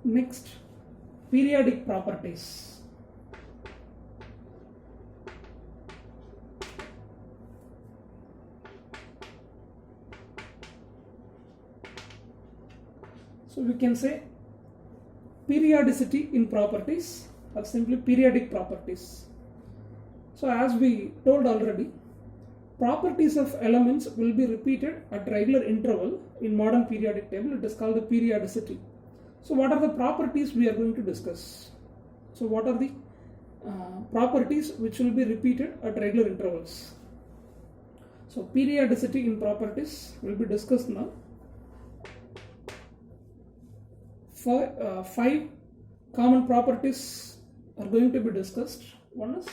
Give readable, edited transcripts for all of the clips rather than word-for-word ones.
Next, periodic properties. So we can say periodicity in properties or simply periodic properties. So as we told already, properties of elements will be repeated at regular interval in modern periodic table. It is called the periodicity. So what are the properties we are going to discuss? So what are the properties which will be repeated at regular intervals? So periodicity in properties will be discussed now. Five common properties are going to be discussed. One is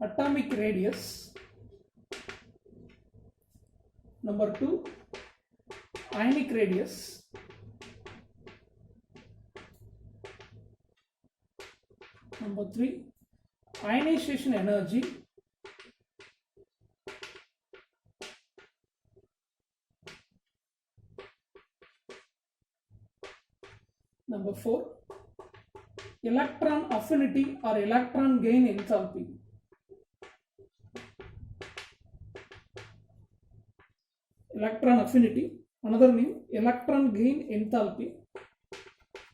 atomic radius. Number 2, ionic radius. Number 3, ionization energy. Number 4, electron affinity or electron gain enthalpy. Electron affinity, another name electron gain enthalpy.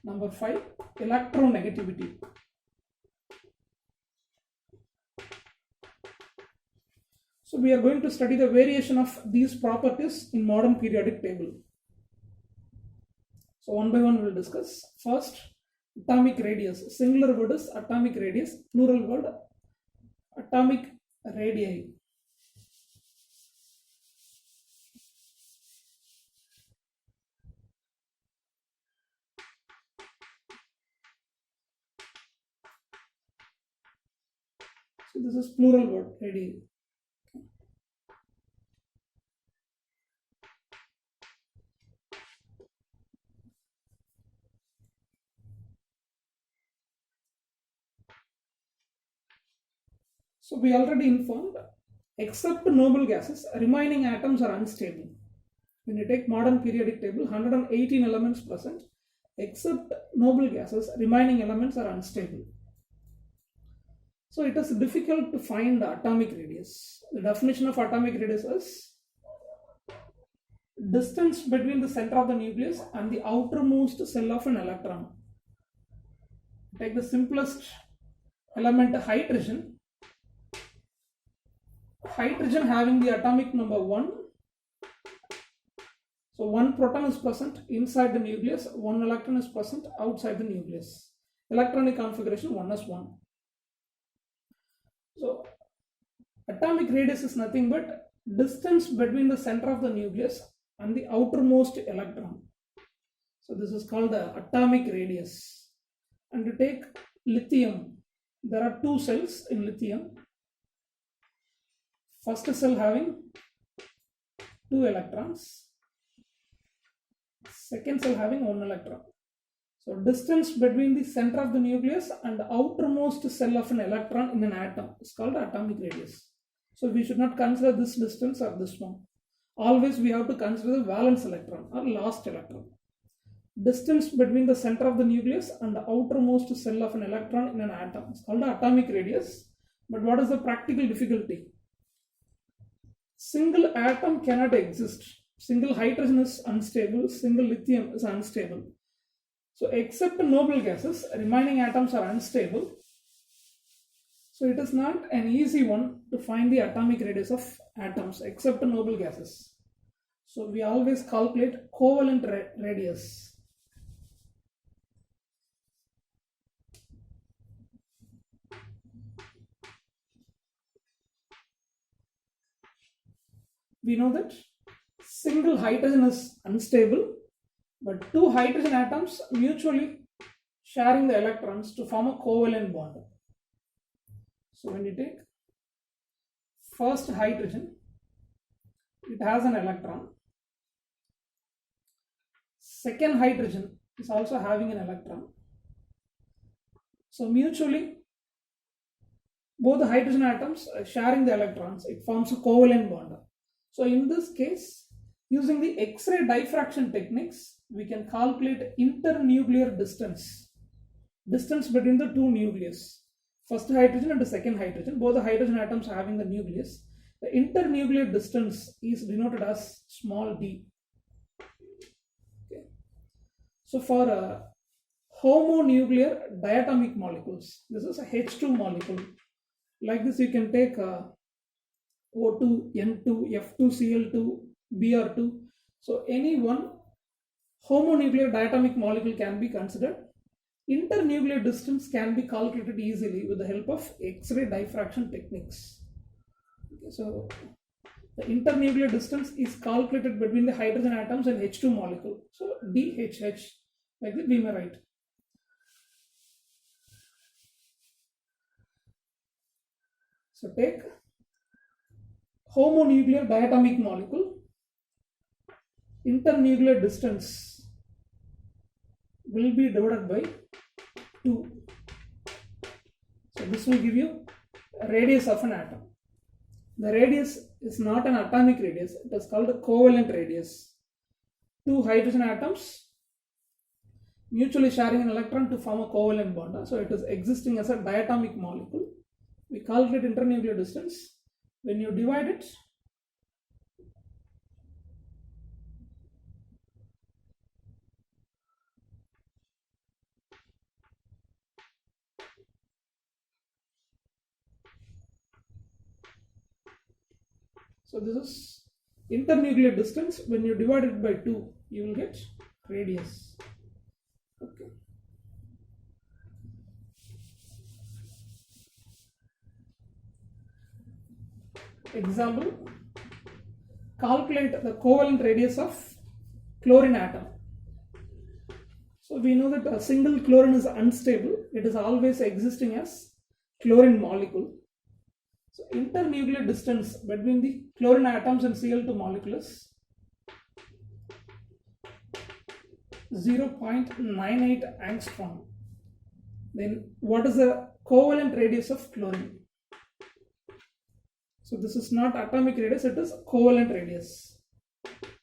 Number 5, electronegativity. So we are going to study the variation of these properties in modern periodic table. So one by one we will discuss. First, atomic radius. Singular word is atomic radius, plural word atomic radii. So this is plural word, radii. So we already informed, except noble gases, remaining atoms are unstable. When you take modern periodic table, 118 elements present, except noble gases, remaining elements are unstable. So it is difficult to find the atomic radius. The definition of atomic radius is distance between the center of the nucleus and the outermost cell of an electron. Take the simplest element, hydrogen. Hydrogen having the atomic number 1. So one proton is present inside the nucleus, one electron is present outside the nucleus. Electronic configuration 1 is 1. So atomic radius is nothing but distance between the center of the nucleus and the outermost electron. So this is called the atomic radius. And to take lithium, there are 2 cells in lithium. First cell having 2 electrons, second cell having 1 electron. So distance between the center of the nucleus and the outermost cell of an electron in an atom is called atomic radius. So we should not consider this distance or this one. Always we have to consider the valence electron or last electron. Distance between the center of the nucleus and the outermost cell of an electron in an atom is called the atomic radius. But what is the practical difficulty? Single atom cannot exist. Single hydrogen is unstable, single lithium is unstable. So except noble gases, remaining atoms are unstable. So it is not an easy one to find the atomic radius of atoms except noble gases. So we always calculate covalent radius. We know that single hydrogen is unstable, but 2 hydrogen atoms mutually sharing the electrons to form a covalent bond. So when you take first hydrogen, it has an electron. Second hydrogen is also having an electron. So mutually, both the hydrogen atoms are sharing the electrons. It forms a covalent bond. So in this case, Using the X-ray diffraction techniques, we can calculate internuclear distance between the two nucleus. First hydrogen and the second hydrogen, both the hydrogen atoms having the nucleus. The internuclear distance is denoted as small d. Okay. So for homonuclear diatomic molecules, this is a H2 molecule. Like this, you can take O2, N2, F2, Cl2, Br2. So any one homonuclear diatomic molecule can be considered. Internuclear distance can be calculated easily with the help of X-ray diffraction techniques. Okay, so the internuclear distance is calculated between the hydrogen atoms and H2 molecule. So DHH, like that we may write. So take homonuclear diatomic molecule, internuclear distance will be divided by 2. So this will give you a radius of an atom. The radius is not an atomic radius, it is called a covalent radius. Two hydrogen atoms mutually sharing an electron to form a covalent bond. So it is existing as a diatomic molecule. We calculate internuclear distance. When you divide it, so this is internuclear distance. When you divide it by 2, you will get radius. Okay. Example, calculate the covalent radius of chlorine atom. So we know that a single chlorine is unstable. It is always existing as chlorine molecule. So internuclear distance between the chlorine atoms and Cl2 molecule is 0.98 angstrom. Then what is the covalent radius of chlorine? So this is not atomic radius, it is covalent radius.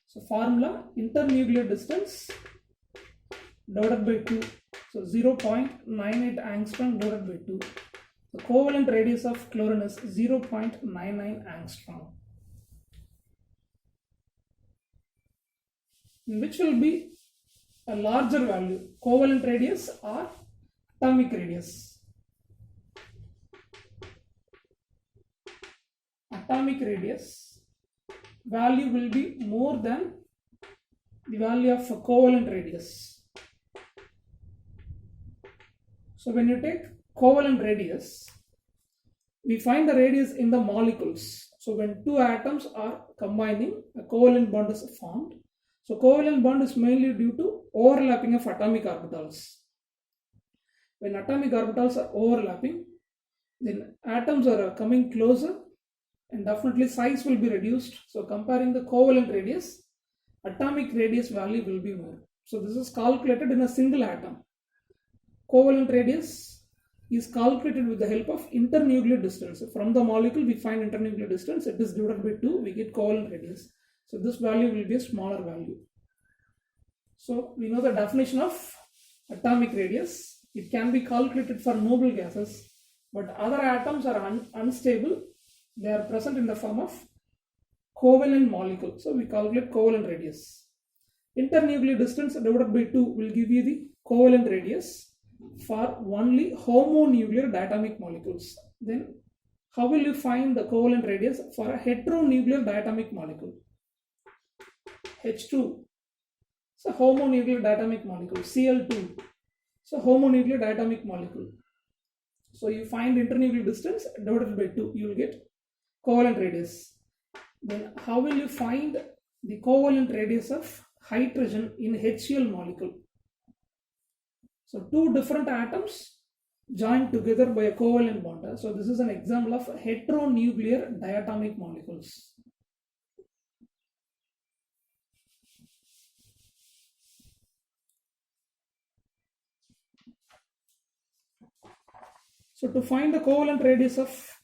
So formula, internuclear distance divided by 2. So 0.98 angstrom divided by 2. The covalent radius of chlorine is 0.99 angstrom. Which will be a larger value, covalent radius or atomic radius? Atomic radius value will be more than the value of a covalent radius. So when you take covalent radius, we find the radius in the molecules. So when two atoms are combining, a covalent bond is formed. So covalent bond is mainly due to overlapping of atomic orbitals. When atomic orbitals are overlapping, then atoms are coming closer and definitely size will be reduced. So comparing the covalent radius, atomic radius value will be more. So this is calculated in a single atom. Covalent radius is calculated with the help of internuclear distance. So from the molecule we find internuclear distance, it is divided by 2, we get covalent radius. So this value will be a smaller value. So we know the definition of atomic radius. It can be calculated for noble gases, but other atoms are unstable. They are present in the form of covalent molecule. So we calculate covalent radius. Internuclear distance divided by 2 will give you the covalent radius for only homonuclear diatomic molecules. Then how will you find the covalent radius for a heteronuclear diatomic molecule? H2. So homonuclear diatomic molecule. Cl2. So homonuclear diatomic molecule. So you find internuclear distance divided by 2, you will get covalent radius. Then how will you find the covalent radius of hydrogen in HCl molecule? So two different atoms joined together by a covalent bond. So this is an example of heteronuclear diatomic molecules. So to find the covalent radius of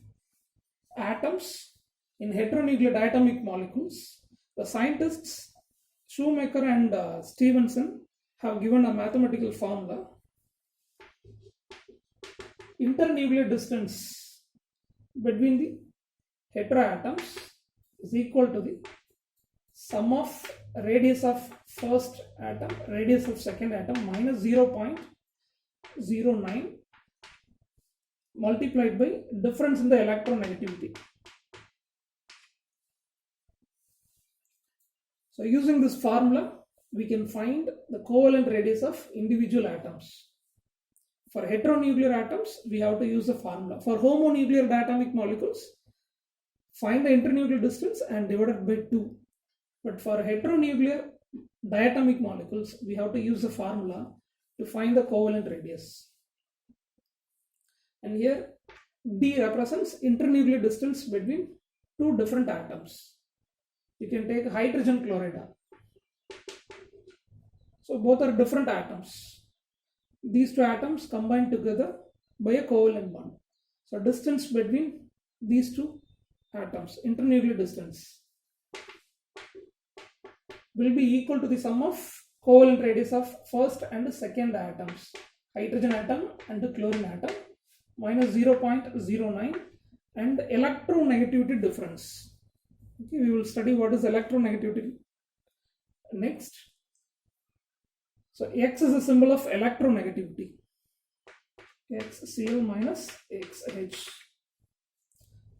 atoms in heteronuclear diatomic molecules, the scientists Shoemaker and Stevenson have given a mathematical formula. Internuclear distance between the heteroatoms is equal to the sum of radius of first atom, radius of second atom minus 0.09 multiplied by difference in the electronegativity. So using this formula, we can find the covalent radius of individual atoms. For heteronuclear atoms, we have to use the formula. For homonuclear diatomic molecules, find the internuclear distance and divide it by 2. But for heteronuclear diatomic molecules, we have to use the formula to find the covalent radius. And here D represents internuclear distance between two different atoms. You can take hydrogen chloride. So both are different atoms. These two atoms combine together by a covalent bond. So distance between these two atoms, internuclear distance, will be equal to the sum of covalent radius of first and second atoms, hydrogen atom and the chlorine atom, minus 0.09 and electronegativity difference. Okay, we will study what is electronegativity next. So X is a symbol of electronegativity. XCl minus XH.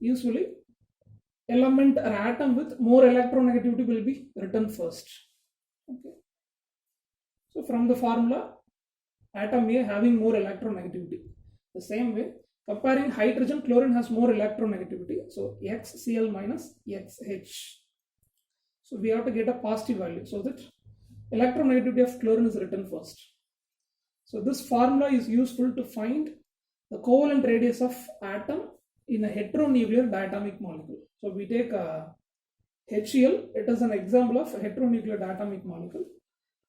Usually element or atom with more electronegativity will be written first. Okay. So from the formula, atom A having more electronegativity. The same way, comparing hydrogen, chlorine has more electronegativity. So XCl minus XH. So we have to get a positive value so that electronegativity of chlorine is written first. So this formula is useful to find the covalent radius of atom in a heteronuclear diatomic molecule. So we take HCl, it is an example of a heteronuclear diatomic molecule.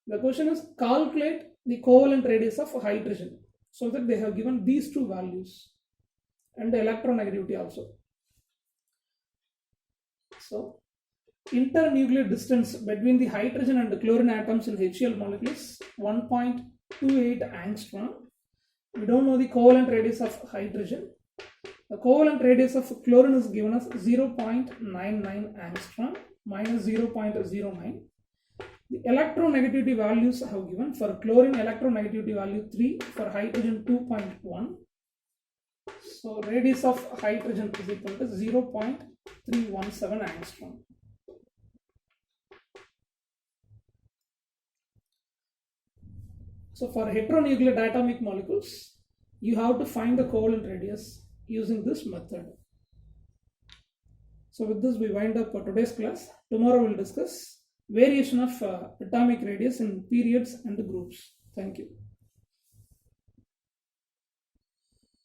The question is calculate the covalent radius of hydrogen, so that they have given these two values and the electronegativity also. So internuclear distance between the hydrogen and the chlorine atoms in HCl molecule is 1.28 angstrom. We don't know the covalent radius of hydrogen. The covalent radius of chlorine is given as 0.99 angstrom minus 0.09. The electronegativity values I have given. For chlorine, electronegativity value 3, for hydrogen 2.1. So radius of hydrogen is equal to 0.317 angstrom. So for heteronuclear diatomic molecules, you have to find the covalent radius using this method. So with this we wind up for today's class. Tomorrow we'll discuss variation of atomic radius in periods and groups. Thank you.